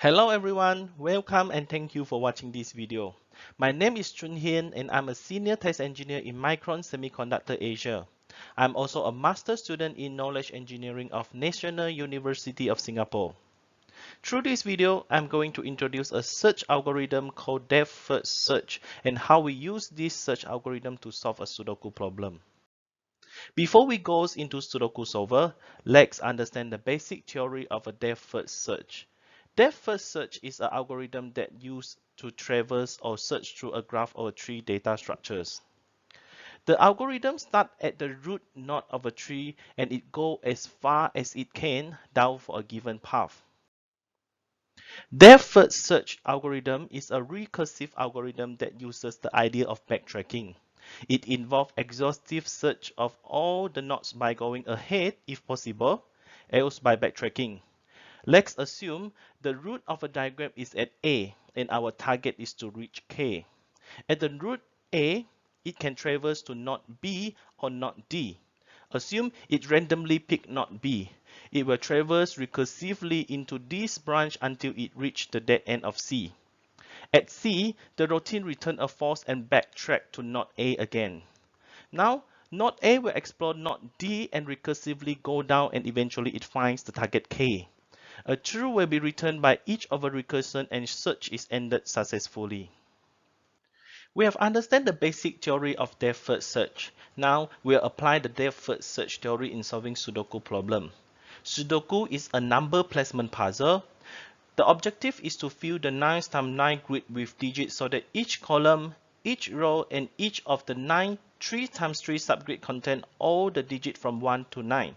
Hello everyone, welcome and thank you for watching this video. My name is Chun Hian and I'm a senior test engineer in Micron Semiconductor Asia. I'm also a master student in knowledge engineering of National University of Singapore. Through this video, I'm going to introduce a search algorithm called depth-first search and how we use this search algorithm to solve a Sudoku problem. Before we go into Sudoku Solver, let's understand the basic theory of a depth-first search. Depth-first search is an algorithm that used to traverse or search through a graph or tree data structures. The algorithm starts at the root node of a tree and it goes as far as it can down for a given path. Depth-first search algorithm is a recursive algorithm that uses the idea of backtracking. It involves exhaustive search of all the nodes by going ahead if possible, else by backtracking. Let's assume the root of a diagram is at A and our target is to reach K. At the root A, it can traverse to node B or node D. Assume it randomly pick node B. It will traverse recursively into this branch until it reaches the dead end of C. At C, the routine returns a false and backtrack to node A again. Now, node A will explore node D and recursively go down and eventually it finds the target K. A true will be returned by each of a recursion and search is ended successfully. We have understood the basic theory of depth-first search. Now, we'll apply the depth-first search theory in solving Sudoku problem. Sudoku is a number placement puzzle. The objective is to fill the 9 times 9 grid with digits so that each column, each row, and each of the 9 3 times 3 subgrid contain all the digits from 1 to 9.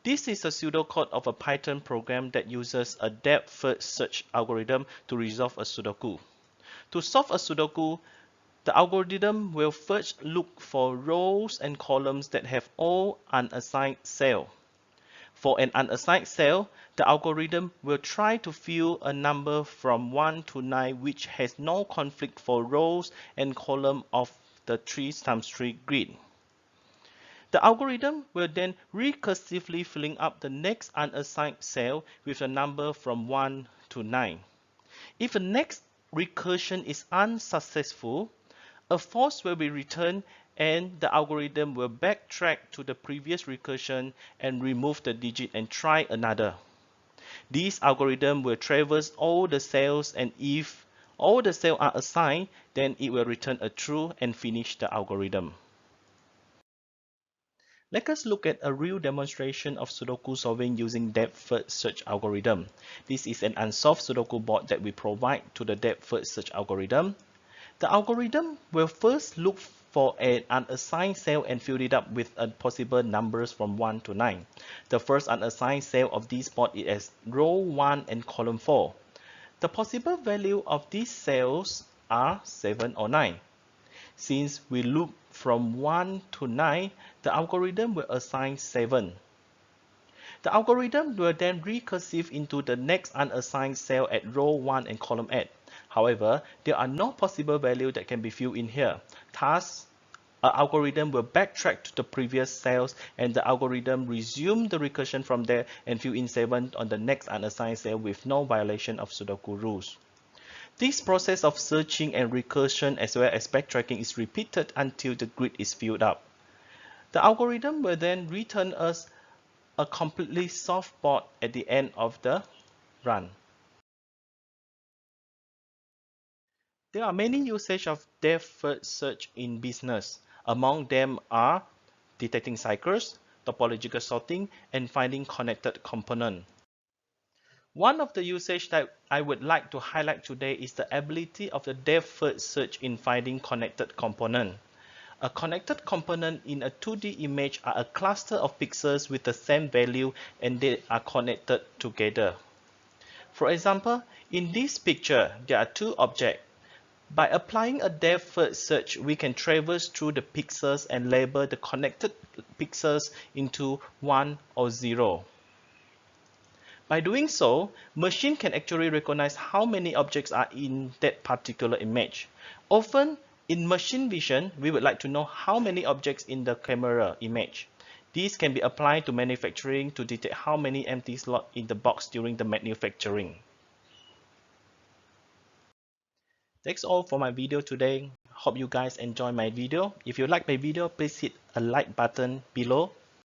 This is a pseudocode of a Python program that uses a depth-first search algorithm to resolve a Sudoku. To solve a Sudoku, the algorithm will first look for rows and columns that have all unassigned cells. For an unassigned cell, the algorithm will try to fill a number from 1 to 9 which has no conflict for rows and columns of the 3 times 3 grid. The algorithm will then recursively filling up the next unassigned cell with a number from 1 to 9. If the next recursion is unsuccessful, a false will be returned and the algorithm will backtrack to the previous recursion and remove the digit and try another. This algorithm will traverse all the cells and if all the cells are assigned, then it will return a true and finish the algorithm. Let us look at a real demonstration of Sudoku solving using depth-first search algorithm. This is an unsolved Sudoku board that we provide to the depth-first search algorithm. The algorithm will first look for an unassigned cell and fill it up with possible numbers from 1 to 9. The first unassigned cell of this board is as row 1 and column 4. The possible value of these cells are 7 or 9. Since we loop from 1 to 9, the algorithm will assign 7. The algorithm will then recursive into the next unassigned cell at row 1 and column 8. However, there are no possible values that can be filled in here. Thus, an algorithm will backtrack to the previous cells and the algorithm resume the recursion from there and fill in 7 on the next unassigned cell with no violation of Sudoku rules. This process of searching and recursion as well as backtracking is repeated until the grid is filled up. The algorithm will then return us a completely solved board at the end of the run. There are many usages of depth-first search in business. Among them are detecting cycles, topological sorting, and finding connected components. One of the usages that I would like to highlight today is the ability of the depth-first search in finding connected component. A connected component in a 2D image are a cluster of pixels with the same value and they are connected together. For example, in this picture, there are two objects. By applying a depth-first search, we can traverse through the pixels and label the connected pixels into 1 or 0. By doing so, machine can actually recognize how many objects are in that particular image. Often, in machine vision, we would like to know how many objects in the camera image. This can be applied to manufacturing to detect how many empty slots in the box during the manufacturing. That's all for my video today. Hope you guys enjoy my video. If you like my video, please hit a like button below